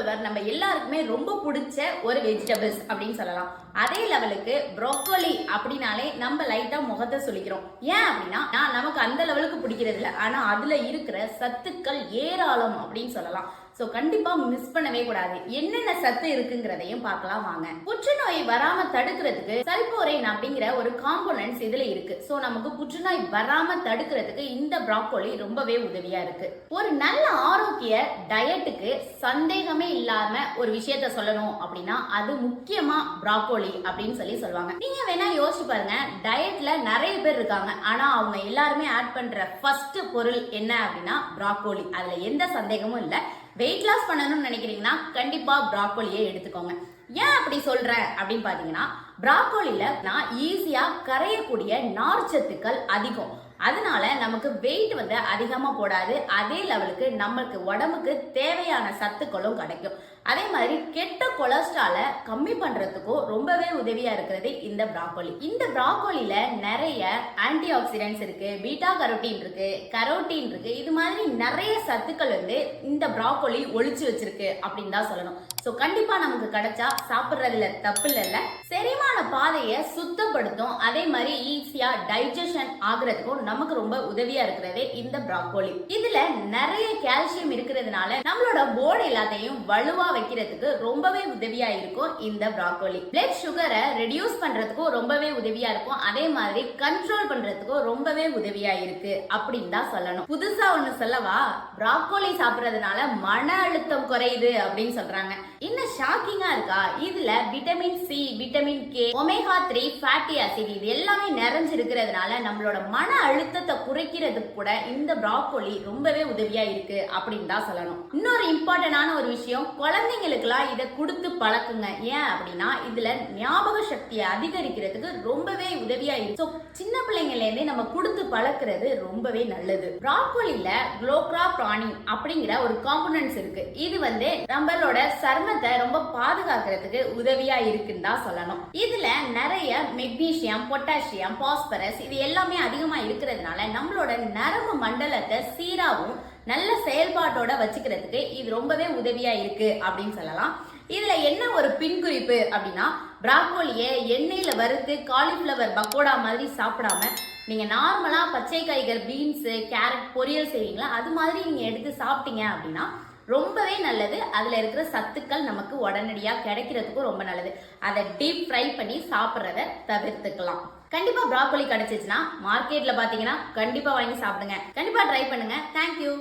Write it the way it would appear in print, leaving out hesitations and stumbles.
Cauliflower நம்ம எல்லாருக்குமே ரொம்ப பிடிச்ச ஒரு வெஜிடபிள்ஸ் அப்படின்னு சொல்லலாம். அதே லெவலுக்கு ப்ரோக்கோலி அப்படின்னாலே நம்ம லைட்டா முகத்தை சொல்லிக்கிறோம். ஏன் அப்படின்னா நமக்கு அந்த லெவலுக்கு பிடிக்கிறது இல்லை, ஆனா அதுல இருக்கிற சத்துக்கள் ஏராளம் அப்படின்னு சொல்லலாம். சோ கண்டிப்பா மிஸ் பண்ணவே கூடாது. என்னென்ன சத்து இருக்குங்கிறதையும் பார்க்கலாம் வாங்க. புற்றுநோய் வராம தடுக்கிறதுக்கு சல்போரைன் அப்படிங்கிற ஒரு காம்போனன்ட்ஸ் இதுல இருக்கு. சோ நமக்கு புற்றுநோய் வராம தடுக்கிறதுக்கு இந்த ப்ரோக்கோலி ரொம்பவே உதவியா இருக்கு. ஒரு நல்ல ஆரோக்கிய டயட்டுக்கு சந்தேகமே இல்லாம ஒரு விஷயத்த சொல்லணும் அப்படின்னா அது முக்கியமா ப்ரோக்கோலி அப்படின்னு சொல்லுவாங்க. நீங்க வேணா யோசிச்சு பாருங்க, டயட்ல நிறைய பேர் இருக்காங்க, ஆனா அவங்க எல்லாருமே ஆட் பண்ற ஃபர்ஸ்ட் பொருள் என்ன அப்படின்னா ப்ரோக்கோலி. அதுல எந்த சந்தேகமும் இல்ல. வெயிட் லாஸ் பண்ணணும்னு நினைக்கிறீங்கன்னா கண்டிப்பா ப்ரோக்கோலியை எடுத்துக்கோங்க. ஏன் அப்படி சொல்றேன் அப்படின்னு பாத்தீங்கன்னா, ப்ரோக்கோலில நான் ஈஸியா கரையக்கூடிய நார்ச்சத்துக்கள் அதிகம். அதனால நமக்கு வெயிட் அதிகமா போடாது. அதே லெவலுக்கு நமக்கு உடம்புக்கு தேவையான சத்துக்களும் கிடைக்கும். அதே மாதிரி கெட்ட கொலஸ்ட்ரால கம்மி பண்றதுக்கும் ரொம்பவே உதவியா இருக்கிறது இந்த ப்ரோக்கோலி. இந்த ப்ரோக்கோலில நிறைய ஆன்டி ஆக்சிடென்ட்ஸ் இருக்கு, பீட்டா கரோட்டின் இருக்கு, கரோட்டின் இருக்கு. இது மாதிரி நிறைய சத்துக்கள் இந்த ப்ரோக்கோலி ஒளிச்சு வச்சிருக்கு அப்படின்னு தான் சொல்லணும். சோ கண்டிப்பா நமக்கு கிடைச்சா சாப்பிடுறதுல தப்பு இல்ல. செரிமான பாதையை சுத்தப்படுத்தும். அதே மாதிரி ஈஸியா டைஜஷன் ஆகுறதுக்கும் நமக்கு ரொம்ப உதவியா இருக்கிறது இந்த ப்ரோக்கோலி. இதுல நிறைய கால்சியம் இருக்கிறதுனால நம்மளோட போர்டு எல்லாத்தையும் வலுவா வைக்கிறதுக்கு ரொம்பவே உதவியா இருக்கும் இந்த ப்ரோக்கோலி. பிளட் சுகரை ரெடியூஸ் பண்றதுக்கும் ரொம்பவே உதவியா இருக்கும். அதே மாதிரி கண்ட்ரோல் பண்றதுக்கும் ரொம்பவே உதவியா இருக்கு அப்படின்னு தான் சொல்லணும். புதுசா ஒண்ணு சொல்லவா, ப்ரோக்கோலி சாப்பிடுறதுனால மன அழுத்தம் குறையுது அப்படின்னு சொல்றாங்க. இன்னும் ஷாக்கிங்கா இருக்கா, இதுல vitamin C, vitamin K, omega 3 fatty acid இது எல்லாமே நிறைஞ்சிருக்கிறதுனால நம்மளோட மன அழுத்தத்தை குறைக்கிறதுக்கு கூட இந்த ப்ரோக்கோலி ரொம்பவே உதவியா இருக்கு அப்படின்னு தான் சொல்லணும். இன்னொரு இம்பார்ட்டன்டான ஒரு விஷயம், குழந்தைங்களுக்குலாம் இதை கொடுத்து பழக்குங்க. ஏன் அப்படின்னா இதுல ஞாபக சக்தியை அதிகரிக்கிறதுக்கு ரொம்பவே உதவியா இருக்கு. சின்ன பிள்ளைங்கள்ல இருந்தே நம்ம கொடுத்து பழக்கிறது ரொம்பவே நல்லது. ப்ரோக்கோலில குளோக்ராப்ரானின் அப்படிங்கிற ஒரு காம்போனன்ட்ஸ் இருக்கு. இது நம்மளோட சர்மத்தை ரொம்ப பாதுகாக்கிறதுக்கு உதவியா இருக்குன்னு தான் சொல்லணும். இதுல நிறைய மெக்னீசியம், பொட்டாசியம், பாஸ்பரஸ் இது எல்லாமே அதிகமா இருக்கிறதுனால நம்மளோட நரம்பு மண்டலத்தை சீராவும் நல்ல செயல்பாட்டோட வச்சுக்கிறதுக்கு இது ரொம்பவே உதவியா இருக்கு அப்படின்னு சொல்லலாம். இதுல என்ன ஒரு பின் குறிப்பு அப்படின்னா, ப்ரோக்கோலியை எண்ணெயில வறுத்து காலிஃப்ளவர் பக்கோடா மாதிரி சாப்பிடாம நீங்க நார்மலா பச்சை காய்கறி, பீன்ஸ், கேரட் பொரியல் செய்வீங்களா, அது மாதிரி நீங்க எடுத்து சாப்பிட்டீங்க அப்படின்னா ரொம்பவே நல்லது. அதுல இருக்கிற சத்துக்கள் நமக்கு உடனடியா கிடைக்கிறதுக்கும் ரொம்ப நல்லது. அதை டீப் ஃப்ரை பண்ணி சாப்பிட்றத தவிர்த்துக்கலாம். கண்டிப்பா ப்ரோக்கோலி கிடைச்சிச்சுன்னா மார்க்கெட்ல பாத்தீங்கன்னா கண்டிப்பா வாங்கி சாப்பிடுங்க. கண்டிப்பா ட்ரை பண்ணுங்க. தேங்க்யூ.